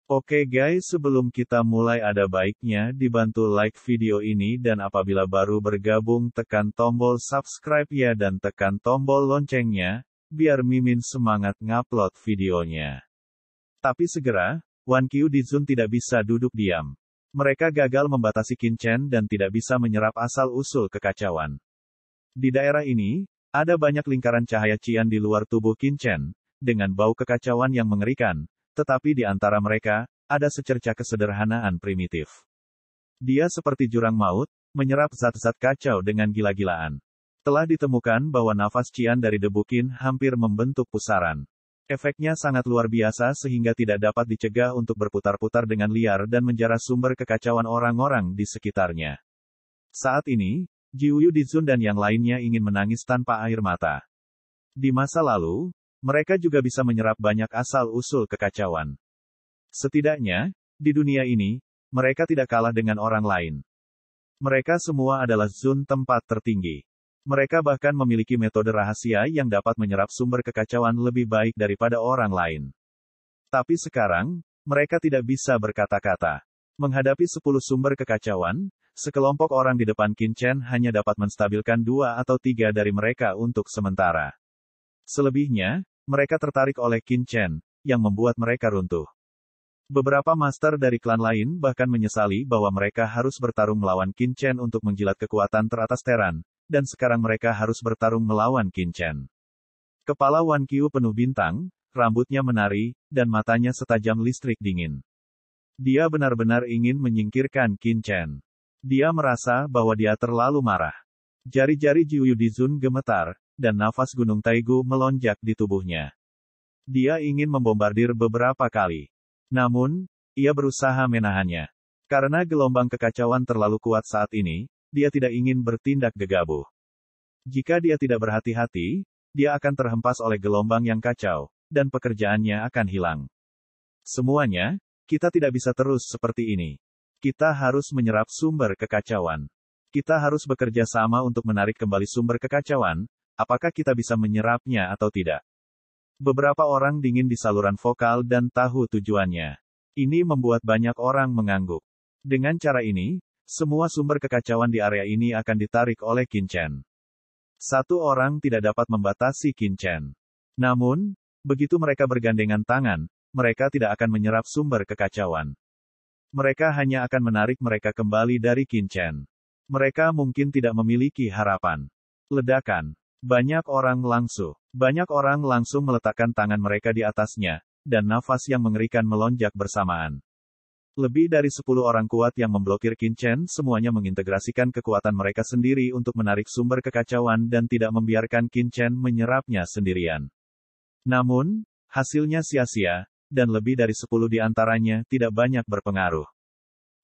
Oke guys, sebelum kita mulai ada baiknya dibantu like video ini dan apabila baru bergabung tekan tombol subscribe ya dan tekan tombol loncengnya, biar Mimin semangat ngupload videonya. Tapi segera, Wan Qiu Dizun tidak bisa duduk diam. Mereka gagal membatasi Qin Chen dan tidak bisa menyerap asal-usul kekacauan. Di daerah ini, ada banyak lingkaran cahaya cian di luar tubuh Qin Chen, dengan bau kekacauan yang mengerikan. Tetapi di antara mereka, ada secercah kesederhanaan primitif. Dia seperti jurang maut, menyerap zat-zat kacau dengan gila-gilaan. Telah ditemukan bahwa nafas cian dari debu Qin hampir membentuk pusaran. Efeknya sangat luar biasa sehingga tidak dapat dicegah untuk berputar-putar dengan liar dan menjara sumber kekacauan orang-orang di sekitarnya. Saat ini, Jiuyu Dizun dan yang lainnya ingin menangis tanpa air mata. Di masa lalu, mereka juga bisa menyerap banyak asal-usul kekacauan. Setidaknya, di dunia ini, mereka tidak kalah dengan orang lain. Mereka semua adalah Zun tempat tertinggi. Mereka bahkan memiliki metode rahasia yang dapat menyerap sumber kekacauan lebih baik daripada orang lain. Tapi sekarang, mereka tidak bisa berkata-kata. Menghadapi 10 sumber kekacauan, sekelompok orang di depan Qin Chen hanya dapat menstabilkan 2 atau 3 dari mereka untuk sementara. Selebihnya, mereka tertarik oleh Qin Chen, yang membuat mereka runtuh. Beberapa master dari klan lain bahkan menyesali bahwa mereka harus bertarung melawan Qin Chen untuk menjilat kekuatan teratas Teran, dan sekarang mereka harus bertarung melawan Qin Chen. Kepala Wan Qiu penuh bintang, rambutnya menari, dan matanya setajam listrik dingin. Dia benar-benar ingin menyingkirkan Qin Chen. Dia merasa bahwa dia terlalu marah. Jari-jari Jiuyu Dizun gemetar, dan nafas Gunung Taigu melonjak di tubuhnya. Dia ingin membombardir beberapa kali. Namun, ia berusaha menahannya. Karena gelombang kekacauan terlalu kuat saat ini, dia tidak ingin bertindak gegabah. Jika dia tidak berhati-hati, dia akan terhempas oleh gelombang yang kacau, dan pekerjaannya akan hilang. Semuanya, kita tidak bisa terus seperti ini. Kita harus menyerap sumber kekacauan. Kita harus bekerja sama untuk menarik kembali sumber kekacauan. Apakah kita bisa menyerapnya atau tidak? Beberapa orang dingin di saluran vokal dan tahu tujuannya. Ini membuat banyak orang mengangguk. Dengan cara ini, semua sumber kekacauan di area ini akan ditarik oleh Qin Chen. Satu orang tidak dapat membatasi Qin Chen. Namun, begitu mereka bergandengan tangan, mereka tidak akan menyerap sumber kekacauan. Mereka hanya akan menarik mereka kembali dari Qin Chen. Mereka mungkin tidak memiliki harapan. Ledakan. Banyak orang langsung meletakkan tangan mereka di atasnya, dan nafas yang mengerikan melonjak bersamaan. Lebih dari 10 orang kuat yang memblokir Qin Chen semuanya mengintegrasikan kekuatan mereka sendiri untuk menarik sumber kekacauan dan tidak membiarkan Qin Chen menyerapnya sendirian. Namun, hasilnya sia-sia, dan lebih dari 10 di antaranya tidak banyak berpengaruh.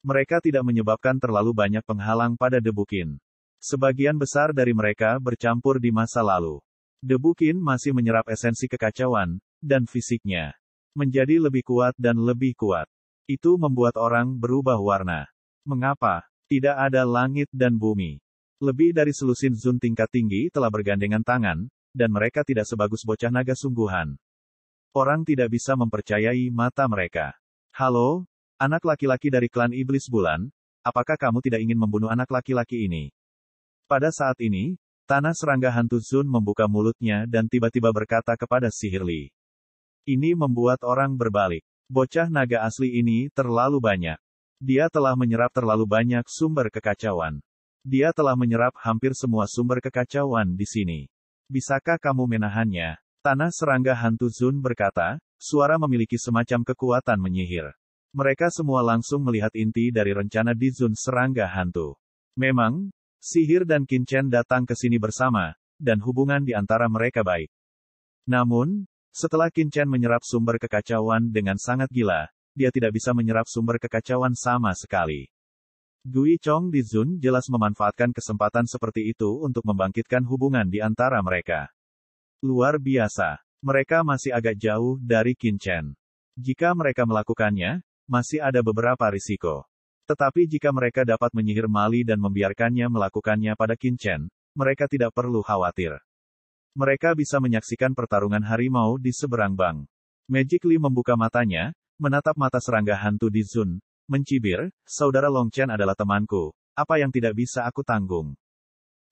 Mereka tidak menyebabkan terlalu banyak penghalang pada debu Qin. Sebagian besar dari mereka bercampur di masa lalu. Debu Qin masih menyerap esensi kekacauan, dan fisiknya menjadi lebih kuat dan lebih kuat. Itu membuat orang berubah warna. Mengapa? Tidak ada langit dan bumi. Lebih dari selusin Zun tingkat tinggi telah bergandengan tangan, dan mereka tidak sebagus bocah naga sungguhan. Orang tidak bisa mempercayai mata mereka. Halo, anak laki-laki dari klan Iblis Bulan, apakah kamu tidak ingin membunuh anak laki-laki ini? Pada saat ini, tanah serangga hantu Zun membuka mulutnya dan tiba-tiba berkata kepada Sihir Li. Ini membuat orang berbalik. Bocah naga asli ini terlalu banyak. Dia telah menyerap terlalu banyak sumber kekacauan. Dia telah menyerap hampir semua sumber kekacauan di sini. Bisakah kamu menahannya? Tanah serangga hantu Zun berkata, suara memiliki semacam kekuatan menyihir. Mereka semua langsung melihat inti dari rencana di Zun serangga hantu. Memang, Sihir dan Qin Chen datang ke sini bersama, dan hubungan di antara mereka baik. Namun, setelah Qin Chen menyerap sumber kekacauan dengan sangat gila, dia tidak bisa menyerap sumber kekacauan sama sekali. Gui Chong di Zun jelas memanfaatkan kesempatan seperti itu untuk membangkitkan hubungan di antara mereka. Luar biasa. Mereka masih agak jauh dari Qin Chen. Jika mereka melakukannya, masih ada beberapa risiko. Tetapi jika mereka dapat menyihir Mali dan membiarkannya melakukannya pada Qin Chen, mereka tidak perlu khawatir. Mereka bisa menyaksikan pertarungan harimau di seberang bank. Magic Lee membuka matanya, menatap mata serangga hantu di Zun, mencibir, saudara Long Chen adalah temanku, apa yang tidak bisa aku tanggung?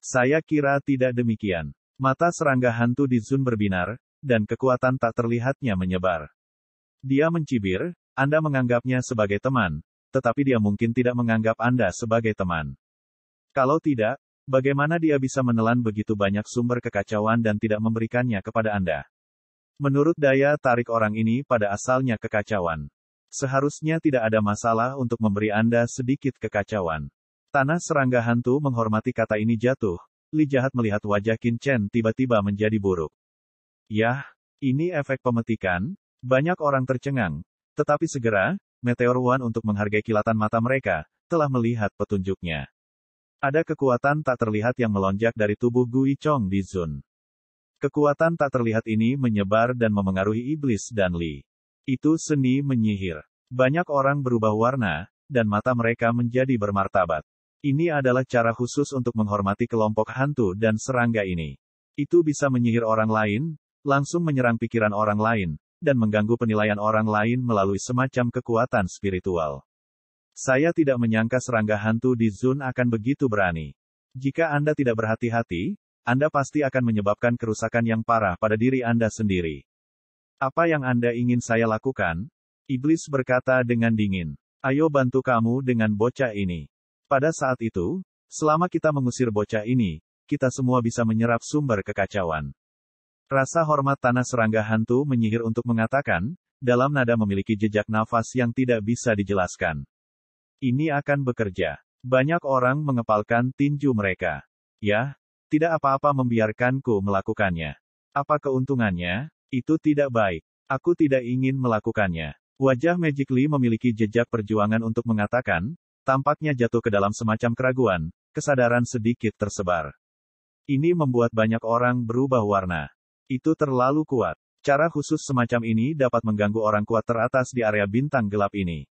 Saya kira tidak demikian. Mata serangga hantu di Zun berbinar, dan kekuatan tak terlihatnya menyebar. Dia mencibir, Anda menganggapnya sebagai teman, tetapi dia mungkin tidak menganggap Anda sebagai teman. Kalau tidak, bagaimana dia bisa menelan begitu banyak sumber kekacauan dan tidak memberikannya kepada Anda? Menurut daya tarik orang ini pada asalnya kekacauan. Seharusnya tidak ada masalah untuk memberi Anda sedikit kekacauan. Tanah serangga hantu menghormati kata ini jatuh. Li jahat melihat wajah Qin Chen tiba-tiba menjadi buruk. Yah, ini efek pemetikan, banyak orang tercengang. Tetapi segera, Meteor One untuk menghargai kilatan mata mereka, telah melihat petunjuknya. Ada kekuatan tak terlihat yang melonjak dari tubuh Gui Chong di Zun. Kekuatan tak terlihat ini menyebar dan memengaruhi iblis dan Li. Itu seni menyihir. Banyak orang berubah warna, dan mata mereka menjadi bermartabat. Ini adalah cara khusus untuk menghormati kelompok hantu dan serangga ini. Itu bisa menyihir orang lain, langsung menyerang pikiran orang lain, dan mengganggu penilaian orang lain melalui semacam kekuatan spiritual. Saya tidak menyangka serangga hantu di Zun akan begitu berani. Jika Anda tidak berhati-hati, Anda pasti akan menyebabkan kerusakan yang parah pada diri Anda sendiri. Apa yang Anda ingin saya lakukan? Iblis berkata dengan dingin. Ayo bantu kamu dengan bocah ini. Pada saat itu, selama kita mengusir bocah ini, kita semua bisa menyerap sumber kekacauan. Rasa hormat tanah serangga hantu menyihir untuk mengatakan, dalam nada memiliki jejak nafas yang tidak bisa dijelaskan. Ini akan bekerja. Banyak orang mengepalkan tinju mereka. Ya, tidak apa-apa membiarkanku melakukannya. Apa keuntungannya? Itu tidak baik. Aku tidak ingin melakukannya. Wajah Magic Lee memiliki jejak perjuangan untuk mengatakan, tampaknya jatuh ke dalam semacam keraguan, kesadaran sedikit tersebar. Ini membuat banyak orang berubah warna. Itu terlalu kuat. Cara khusus semacam ini dapat mengganggu orang kuat teratas di area bintang gelap ini.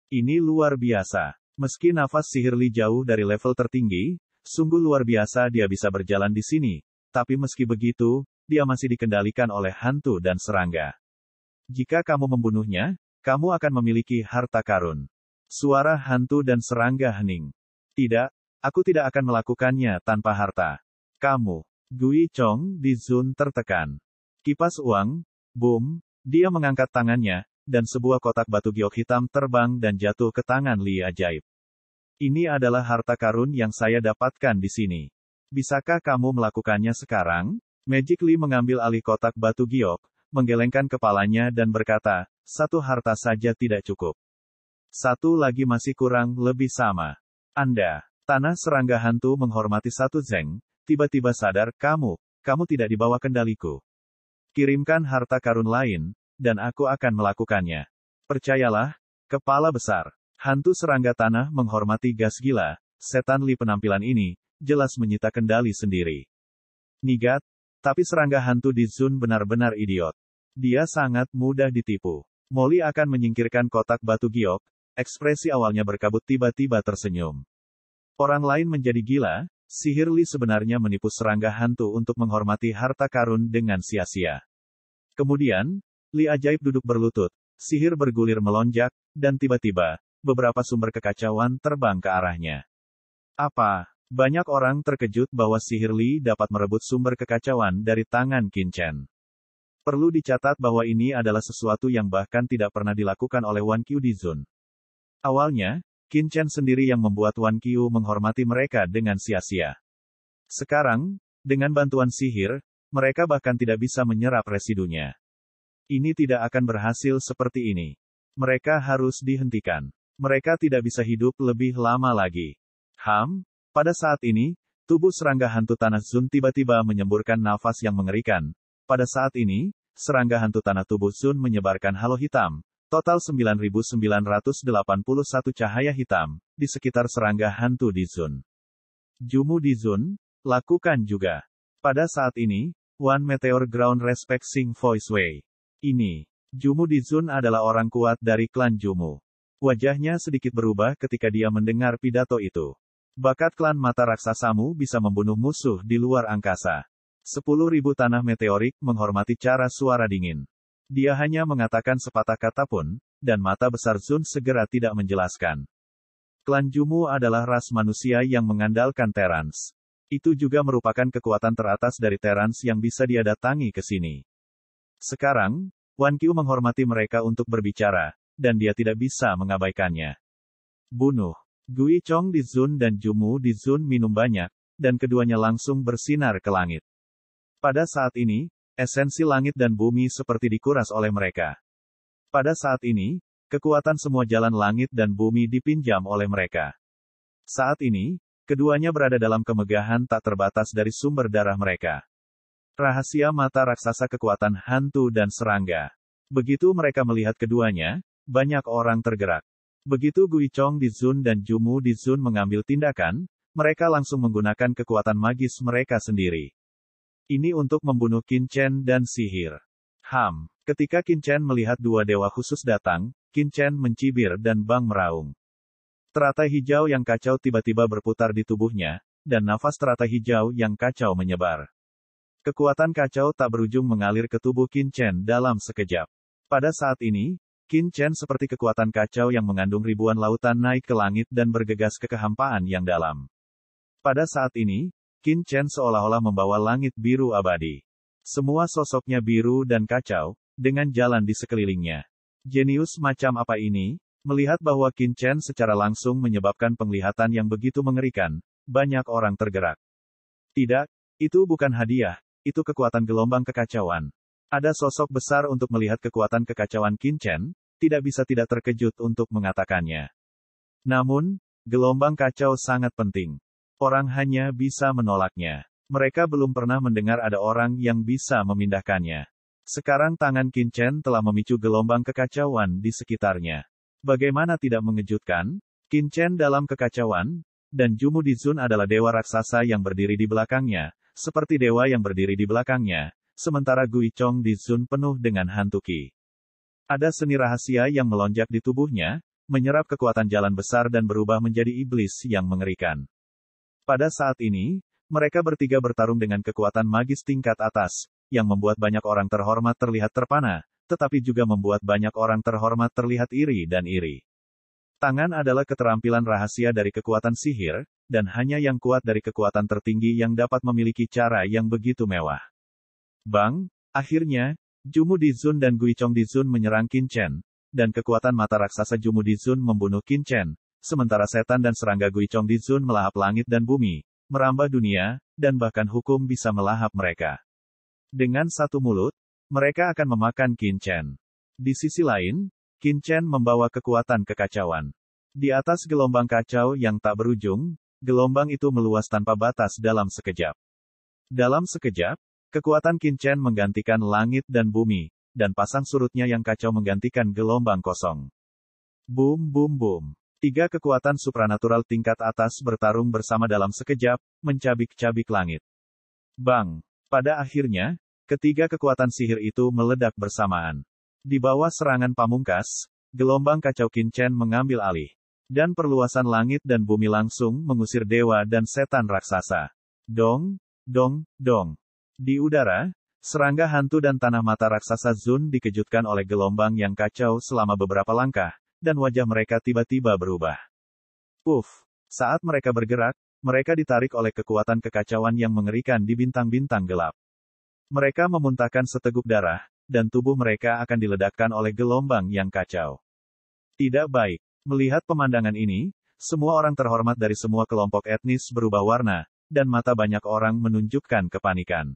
Ini luar biasa. Meski nafas sihir Li jauh dari level tertinggi, sungguh luar biasa dia bisa berjalan di sini. Tapi meski begitu, dia masih dikendalikan oleh hantu dan serangga. Jika kamu membunuhnya, kamu akan memiliki harta karun. Suara hantu dan serangga hening. Tidak, aku tidak akan melakukannya tanpa harta. Kamu. Gui Chong di Zun tertekan. Kipas uang, boom, dia mengangkat tangannya, dan sebuah kotak batu giok hitam terbang dan jatuh ke tangan Li ajaib. Ini adalah harta karun yang saya dapatkan di sini. Bisakah kamu melakukannya sekarang? Magic Lee mengambil alih kotak batu giok, menggelengkan kepalanya dan berkata, satu harta saja tidak cukup. Satu lagi masih kurang lebih sama. Anda, tanah serangga hantu menghormati satu Zeng, tiba-tiba sadar, kamu tidak di bawah kendaliku. Kirimkan harta karun lain, dan aku akan melakukannya. Percayalah, kepala besar. Hantu serangga tanah menghormati gas gila, setan Li penampilan ini, jelas menyita kendali sendiri. Nigat, tapi serangga hantu di Zun benar-benar idiot. Dia sangat mudah ditipu. Molly akan menyingkirkan kotak batu giok, ekspresi awalnya berkabut tiba-tiba tersenyum. Orang lain menjadi gila, sihir Li sebenarnya menipu serangga hantu untuk menghormati harta karun dengan sia-sia. Kemudian, Li ajaib duduk berlutut, sihir bergulir melonjak, dan tiba-tiba, beberapa sumber kekacauan terbang ke arahnya. Apa? Banyak orang terkejut bahwa sihir Li dapat merebut sumber kekacauan dari tangan Qin Chen. Perlu dicatat bahwa ini adalah sesuatu yang bahkan tidak pernah dilakukan oleh Wan Qiu di Zun. Awalnya, Qin Chen sendiri yang membuat Wan Qiu menghormati mereka dengan sia-sia. Sekarang, dengan bantuan sihir, mereka bahkan tidak bisa menyerap residunya. Ini tidak akan berhasil seperti ini. Mereka harus dihentikan. Mereka tidak bisa hidup lebih lama lagi. Pada saat ini, tubuh serangga hantu tanah Zun tiba-tiba menyemburkan nafas yang mengerikan. Pada saat ini, serangga hantu tanah tubuh Zun menyebarkan halo hitam. Total 9.981 cahaya hitam, di sekitar serangga hantu di Zun. Jumu di Zun, lakukan juga. Pada saat ini, One Meteor Ground Respect Sing Voice Wei. Ini, Jumu di Zun adalah orang kuat dari klan Jumu. Wajahnya sedikit berubah ketika dia mendengar pidato itu. Bakat klan mata raksasamu bisa membunuh musuh di luar angkasa. 10.000 tanah meteorik menghormati cara suara dingin. Dia hanya mengatakan sepatah kata pun, dan mata besar Zun segera tidak menjelaskan. Klan Jumu adalah ras manusia yang mengandalkan Terrans. Itu juga merupakan kekuatan teratas dari Terrans yang bisa dia datangi ke sini. Sekarang, Wan Qiu menghormati mereka untuk berbicara, dan dia tidak bisa mengabaikannya. Bunuh. Gui Chong di Zun dan Jumu di Zun minum banyak, dan keduanya langsung bersinar ke langit. Pada saat ini, esensi langit dan bumi seperti dikuras oleh mereka. Pada saat ini, kekuatan semua jalan langit dan bumi dipinjam oleh mereka. Saat ini, keduanya berada dalam kemegahan tak terbatas dari sumber darah mereka. Rahasia mata raksasa kekuatan hantu dan serangga. Begitu mereka melihat keduanya, banyak orang tergerak. Begitu Gui Chong di Zun dan Jumu di Zun mengambil tindakan, mereka langsung menggunakan kekuatan magis mereka sendiri. Ini untuk membunuh Qin Chen dan sihir. Ketika Qin Chen melihat dua dewa khusus datang, Qin Chen mencibir dan Bang meraung. Teratai hijau yang kacau tiba-tiba berputar di tubuhnya, dan nafas teratai hijau yang kacau menyebar. Kekuatan kacau tak berujung mengalir ke tubuh Qin Chen dalam sekejap. Pada saat ini, Qin Chen seperti kekuatan kacau yang mengandung ribuan lautan naik ke langit dan bergegas ke kehampaan yang dalam. Pada saat ini, Qin Chen seolah-olah membawa langit biru abadi. Semua sosoknya biru dan kacau, dengan jalan di sekelilingnya. Jenius macam apa ini? Melihat bahwa Qin Chen secara langsung menyebabkan penglihatan yang begitu mengerikan, banyak orang tergerak. Tidak, itu bukan hadiah, itu kekuatan gelombang kekacauan. Ada sosok besar untuk melihat kekuatan kekacauan Qin Chen, tidak bisa tidak terkejut untuk mengatakannya. Namun, gelombang kacau sangat penting. Orang hanya bisa menolaknya. Mereka belum pernah mendengar ada orang yang bisa memindahkannya. Sekarang tangan Qin Chen telah memicu gelombang kekacauan di sekitarnya. Bagaimana tidak mengejutkan? Qin Chen dalam kekacauan, dan Jumu di Zun adalah dewa raksasa yang berdiri di belakangnya, seperti dewa yang berdiri di belakangnya. Sementara Gui Chong di Zun penuh dengan hantu Qi. Ada seni rahasia yang melonjak di tubuhnya, menyerap kekuatan jalan besar dan berubah menjadi iblis yang mengerikan. Pada saat ini, mereka bertiga bertarung dengan kekuatan magis tingkat atas, yang membuat banyak orang terhormat terlihat terpana, tetapi juga membuat banyak orang terhormat terlihat iri dan iri. Tangan adalah keterampilan rahasia dari kekuatan sihir, dan hanya yang kuat dari kekuatan tertinggi yang dapat memiliki cara yang begitu mewah. Bang, akhirnya, Jumu di Zun dan Gui Chong di Zun menyerang Qin Chen, dan kekuatan mata raksasa Jumu di Zun membunuh Qin Chen, sementara setan dan serangga Gui Chong di Zun melahap langit dan bumi, merambah dunia, dan bahkan hukum bisa melahap mereka. Dengan satu mulut, mereka akan memakan Qin Chen. Di sisi lain, Qin Chen membawa kekuatan kekacauan. Di atas gelombang kacau yang tak berujung, gelombang itu meluas tanpa batas dalam sekejap. Dalam sekejap, kekuatan Qin Chen menggantikan langit dan bumi, dan pasang surutnya yang kacau menggantikan gelombang kosong. Boom boom boom. Tiga kekuatan supranatural tingkat atas bertarung bersama dalam sekejap, mencabik-cabik langit. Bang! Pada akhirnya, ketiga kekuatan sihir itu meledak bersamaan. Di bawah serangan pamungkas, gelombang kacau Qin Chen mengambil alih. Dan perluasan langit dan bumi langsung mengusir dewa dan setan raksasa. Dong, dong, dong. Di udara, serangga hantu dan tanah mata raksasa Zun dikejutkan oleh gelombang yang kacau selama beberapa langkah, dan wajah mereka tiba-tiba berubah. Puff! Saat mereka bergerak, mereka ditarik oleh kekuatan kekacauan yang mengerikan di bintang-bintang gelap. Mereka memuntahkan seteguk darah, dan tubuh mereka akan diledakkan oleh gelombang yang kacau. Tidak baik. Melihat pemandangan ini, semua orang terhormat dari semua kelompok etnis berubah warna, dan mata banyak orang menunjukkan kepanikan.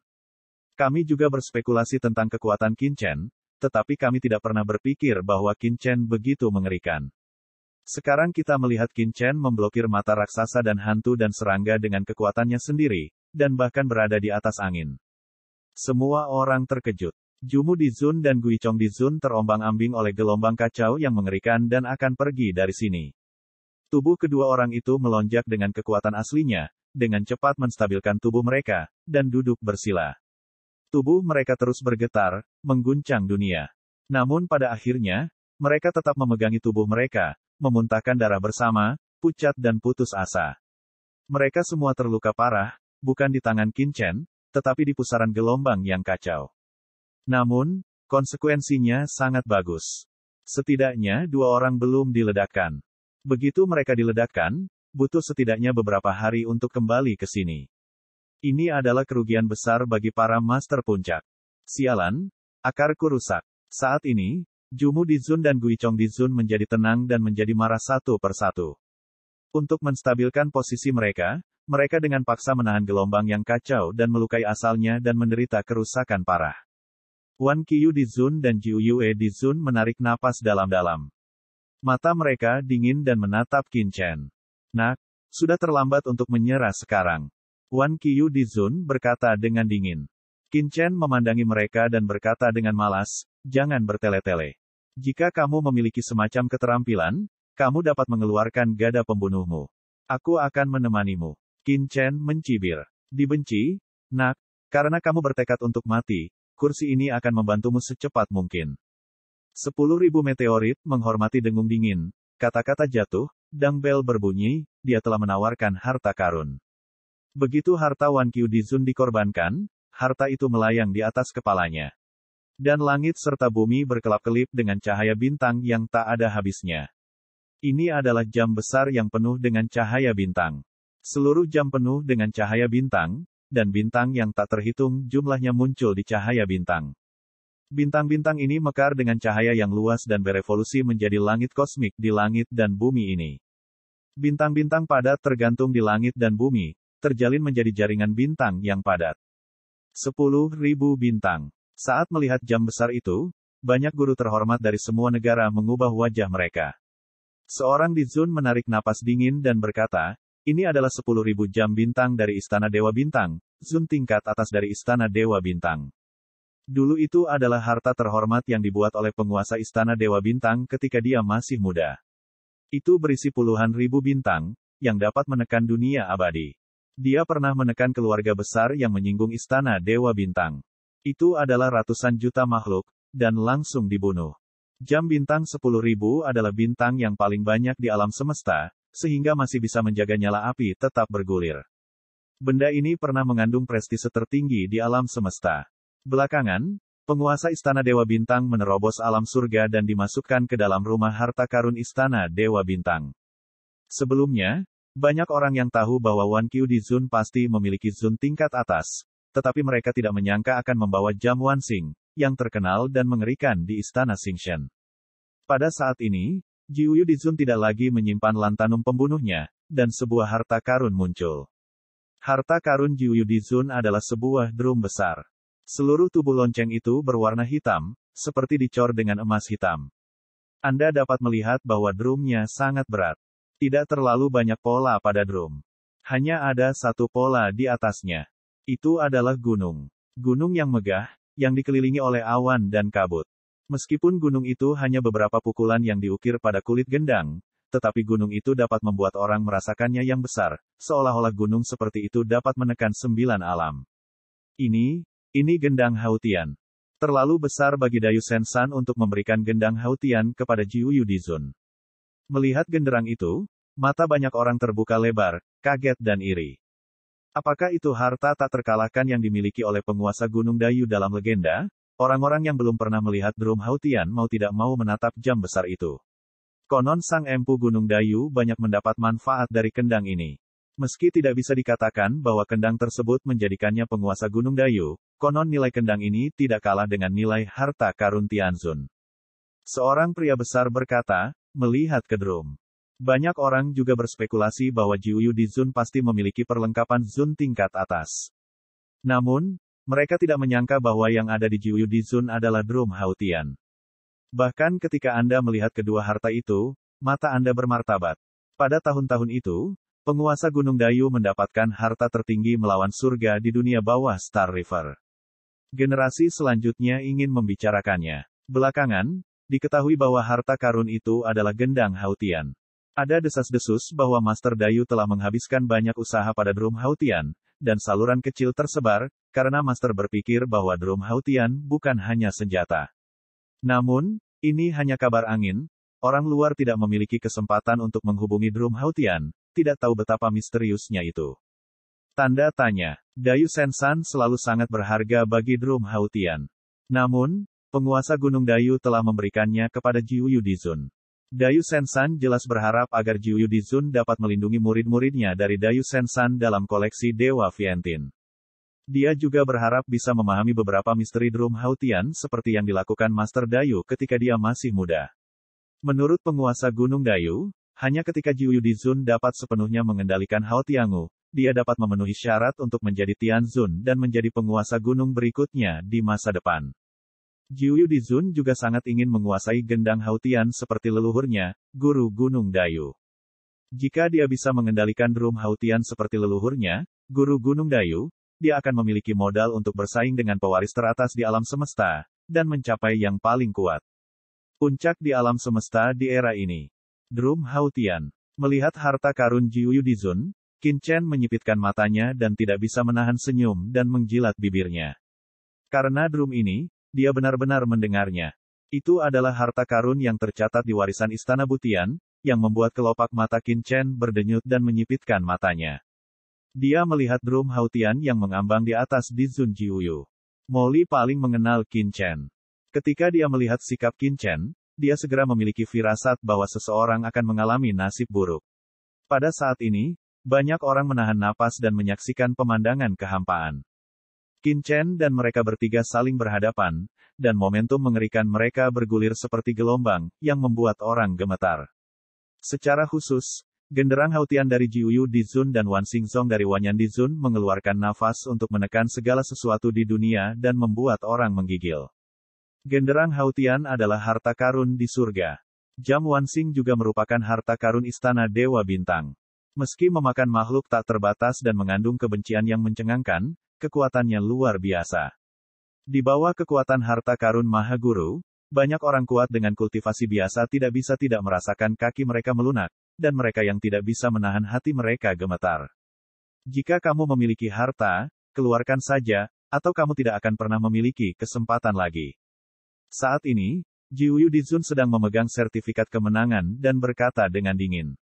Kami juga berspekulasi tentang kekuatan Qin Chen, tetapi kami tidak pernah berpikir bahwa Qin Chen begitu mengerikan. Sekarang kita melihat Qin Chen memblokir mata raksasa dan hantu dan serangga dengan kekuatannya sendiri, dan bahkan berada di atas angin. Semua orang terkejut. Jumu di Zun dan Gui Chong di Zun terombang-ambing oleh gelombang kacau yang mengerikan dan akan pergi dari sini. Tubuh kedua orang itu melonjak dengan kekuatan aslinya, dengan cepat menstabilkan tubuh mereka, dan duduk bersila. Tubuh mereka terus bergetar, mengguncang dunia. Namun pada akhirnya, mereka tetap memegangi tubuh mereka, memuntahkan darah bersama, pucat dan putus asa. Mereka semua terluka parah, bukan di tangan Qin Chen, tetapi di pusaran gelombang yang kacau. Namun, konsekuensinya sangat bagus. Setidaknya 2 orang belum diledakkan. Begitu mereka diledakkan, butuh setidaknya beberapa hari untuk kembali ke sini. Ini adalah kerugian besar bagi para master puncak. Sialan, akarku rusak. Saat ini, Jumu Dizun dan Guichong Dizun menjadi tenang dan menjadi marah satu persatu. Untuk menstabilkan posisi mereka, mereka dengan paksa menahan gelombang yang kacau dan melukai asalnya dan menderita kerusakan parah. Wan Qiyu Dizun dan Jiu Yue Dizun menarik napas dalam-dalam. Mata mereka dingin dan menatap Qin Chen. Nak, sudah terlambat untuk menyerah sekarang. Wan Qiyu Dizun berkata dengan dingin. Qin Chen memandangi mereka dan berkata dengan malas, jangan bertele-tele. Jika kamu memiliki semacam keterampilan, kamu dapat mengeluarkan gada pembunuhmu. Aku akan menemanimu. Qin Chen mencibir. Dibenci, nak, karena kamu bertekad untuk mati, kursi ini akan membantumu secepat mungkin. 10.000 meteorit menghormati dengung dingin. Kata-kata jatuh, dang bel berbunyi, dia telah menawarkan harta karun. Begitu harta Wan Qiyu Dizun dikorbankan, harta itu melayang di atas kepalanya. Dan langit serta bumi berkelap-kelip dengan cahaya bintang yang tak ada habisnya. Ini adalah jam besar yang penuh dengan cahaya bintang. Seluruh jam penuh dengan cahaya bintang, dan bintang yang tak terhitung jumlahnya muncul di cahaya bintang. Bintang-bintang ini mekar dengan cahaya yang luas dan berevolusi menjadi langit kosmik di langit dan bumi ini. Bintang-bintang padat tergantung di langit dan bumi, terjalin menjadi jaringan bintang yang padat. 10.000 bintang. Saat melihat jam besar itu, banyak guru terhormat dari semua negara mengubah wajah mereka. Seorang Dizun menarik napas dingin dan berkata, ini adalah 10.000 jam bintang dari Istana Dewa Bintang, Zun tingkat atas dari Istana Dewa Bintang. Dulu itu adalah harta terhormat yang dibuat oleh penguasa Istana Dewa Bintang ketika dia masih muda. Itu berisi puluhan ribu bintang, yang dapat menekan dunia abadi. Dia pernah menekan keluarga besar yang menyinggung Istana Dewa Bintang. Itu adalah ratusan juta makhluk, dan langsung dibunuh. Jam bintang 10.000 adalah bintang yang paling banyak di alam semesta, sehingga masih bisa menjaga nyala api tetap bergulir. Benda ini pernah mengandung prestise tertinggi di alam semesta. Belakangan, penguasa Istana Dewa Bintang menerobos alam surga dan dimasukkan ke dalam rumah harta karun Istana Dewa Bintang. Sebelumnya, banyak orang yang tahu bahwa Wan Qiyu Dizun pasti memiliki Zun tingkat atas, tetapi mereka tidak menyangka akan membawa jam Wanxing, yang terkenal dan mengerikan di Istana Xingshen. Pada saat ini, Jiu Yu Dizun tidak lagi menyimpan lantanum pembunuhnya, dan sebuah harta karun muncul. Harta karun Jiu Yu Dizun adalah sebuah drum besar. Seluruh tubuh lonceng itu berwarna hitam, seperti dicor dengan emas hitam. Anda dapat melihat bahwa drumnya sangat berat. Tidak terlalu banyak pola pada drum. Hanya ada satu pola di atasnya. Itu adalah gunung. Gunung yang megah, yang dikelilingi oleh awan dan kabut. Meskipun gunung itu hanya beberapa pukulan yang diukir pada kulit gendang, tetapi gunung itu dapat membuat orang merasakannya yang besar, seolah-olah gunung seperti itu dapat menekan 9 alam. Ini gendang Hautian. Terlalu besar bagi Dayu Sensan untuk memberikan gendang Hautian kepada Jiu Yu Dizun. Melihat genderang itu, mata banyak orang terbuka lebar, kaget dan iri. Apakah itu harta tak terkalahkan yang dimiliki oleh penguasa Gunung Dayu dalam legenda? Orang-orang yang belum pernah melihat drum Hautian mau tidak mau menatap jam besar itu. Konon Sang Empu Gunung Dayu banyak mendapat manfaat dari kendang ini. Meski tidak bisa dikatakan bahwa kendang tersebut menjadikannya penguasa Gunung Dayu, konon nilai kendang ini tidak kalah dengan nilai harta karun Tianzun. Seorang pria besar berkata, melihat ke drum. Banyak orang juga berspekulasi bahwa Jiu Yu Dizun pasti memiliki perlengkapan Zun tingkat atas. Namun, mereka tidak menyangka bahwa yang ada di Jiu Yu Dizun adalah drum Hautian. Bahkan ketika Anda melihat kedua harta itu, mata Anda bermartabat. Pada tahun-tahun itu, penguasa Gunung Dayu mendapatkan harta tertinggi melawan surga di dunia bawah Star River. Generasi selanjutnya ingin membicarakannya. Belakangan, diketahui bahwa harta karun itu adalah gendang Hautian. Ada desas-desus bahwa Master Dayu telah menghabiskan banyak usaha pada drum Hautian, dan saluran kecil tersebar, karena Master berpikir bahwa drum Hautian bukan hanya senjata. Namun, ini hanya kabar angin, orang luar tidak memiliki kesempatan untuk menghubungi drum Hautian, tidak tahu betapa misteriusnya itu. Tanda tanya. Dayu Sensan selalu sangat berharga bagi drum Hautian. Namun, penguasa Gunung Dayu telah memberikannya kepada Jiuyu Dizun. Dayu Sensan jelas berharap agar Jiuyu Dizun dapat melindungi murid-muridnya dari Dayu Sensan dalam koleksi Dewa Vientin. Dia juga berharap bisa memahami beberapa misteri Drum Hautian seperti yang dilakukan Master Dayu ketika dia masih muda. Menurut penguasa Gunung Dayu, hanya ketika Jiuyu Dizun dapat sepenuhnya mengendalikan Haotiangu, dia dapat memenuhi syarat untuk menjadi Tianzun dan menjadi penguasa gunung berikutnya di masa depan. Jiuyu Dizun juga sangat ingin menguasai gendang Haotian seperti leluhurnya, Guru Gunung Dayu. Jika dia bisa mengendalikan Drum Haotian seperti leluhurnya, Guru Gunung Dayu, dia akan memiliki modal untuk bersaing dengan pewaris teratas di alam semesta, dan mencapai yang paling kuat. Puncak di alam semesta di era ini. Drum Haotian. Melihat harta karun Jiuyu Dizun, Qin Chen menyipitkan matanya dan tidak bisa menahan senyum dan menjilat bibirnya. Karena drum ini, dia benar-benar mendengarnya. Itu adalah harta karun yang tercatat di warisan Istana Butian, yang membuat kelopak mata Qin Chen berdenyut dan menyipitkan matanya. Dia melihat drum Haotian yang mengambang di atas Dizun Jiuyu. Molly paling mengenal Qin Chen. Ketika dia melihat sikap Qin Chen, dia segera memiliki firasat bahwa seseorang akan mengalami nasib buruk. Pada saat ini, banyak orang menahan napas dan menyaksikan pemandangan kehampaan. Qin Chen dan mereka bertiga saling berhadapan, dan momentum mengerikan mereka bergulir seperti gelombang, yang membuat orang gemetar. Secara khusus, genderang Haotian dari Jiuyu Dizun dan Wan Xingzong dari Wanyan Dizun mengeluarkan nafas untuk menekan segala sesuatu di dunia dan membuat orang menggigil. Genderang Haotian adalah harta karun di surga. Jam Wanxing juga merupakan harta karun Istana Dewa Bintang. Meski memakan makhluk tak terbatas dan mengandung kebencian yang mencengangkan, kekuatannya luar biasa. Di bawah kekuatan harta karun Maha Guru, banyak orang kuat dengan kultivasi biasa tidak bisa tidak merasakan kaki mereka melunak, dan mereka yang tidak bisa menahan hati mereka gemetar. Jika kamu memiliki harta, keluarkan saja, atau kamu tidak akan pernah memiliki kesempatan lagi. Saat ini, Jiuyu Dizun sedang memegang sertifikat kemenangan dan berkata dengan dingin.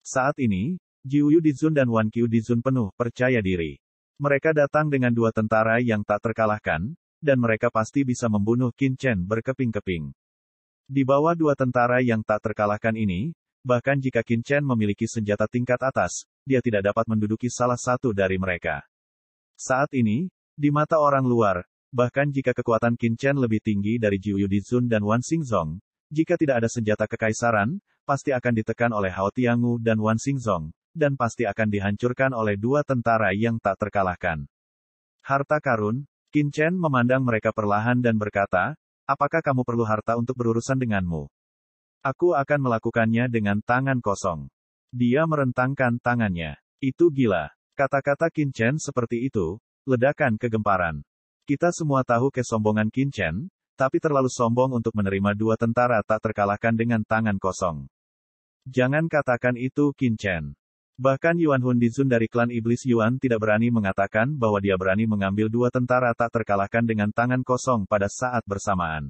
Saat ini, Jiuyu Dizun dan Wan Qiu Dizun penuh percaya diri. Mereka datang dengan dua tentara yang tak terkalahkan, dan mereka pasti bisa membunuh Qin Chen berkeping-keping. Di bawah dua tentara yang tak terkalahkan ini, bahkan jika Qin Chen memiliki senjata tingkat atas, dia tidak dapat menduduki salah satu dari mereka. Saat ini, di mata orang luar, bahkan jika kekuatan Qin Chen lebih tinggi dari Jiuyu Dizun dan Wan Xingzong, jika tidak ada senjata kekaisaran, pasti akan ditekan oleh Haotiangu dan Wan Xingzong, dan pasti akan dihancurkan oleh dua tentara yang tak terkalahkan. Harta karun, Qin Chen memandang mereka perlahan dan berkata, apakah kamu perlu harta untuk berurusan denganmu? Aku akan melakukannya dengan tangan kosong. Dia merentangkan tangannya. Itu gila. Kata-kata Qin Chen seperti itu, ledakan kegemparan. Kita semua tahu kesombongan Qin Chen, tapi terlalu sombong untuk menerima dua tentara tak terkalahkan dengan tangan kosong. Jangan katakan itu Qin Chen. Bahkan Yuan Hun Dizun dari klan Iblis Yuan tidak berani mengatakan bahwa dia berani mengambil dua tentara tak terkalahkan dengan tangan kosong pada saat bersamaan.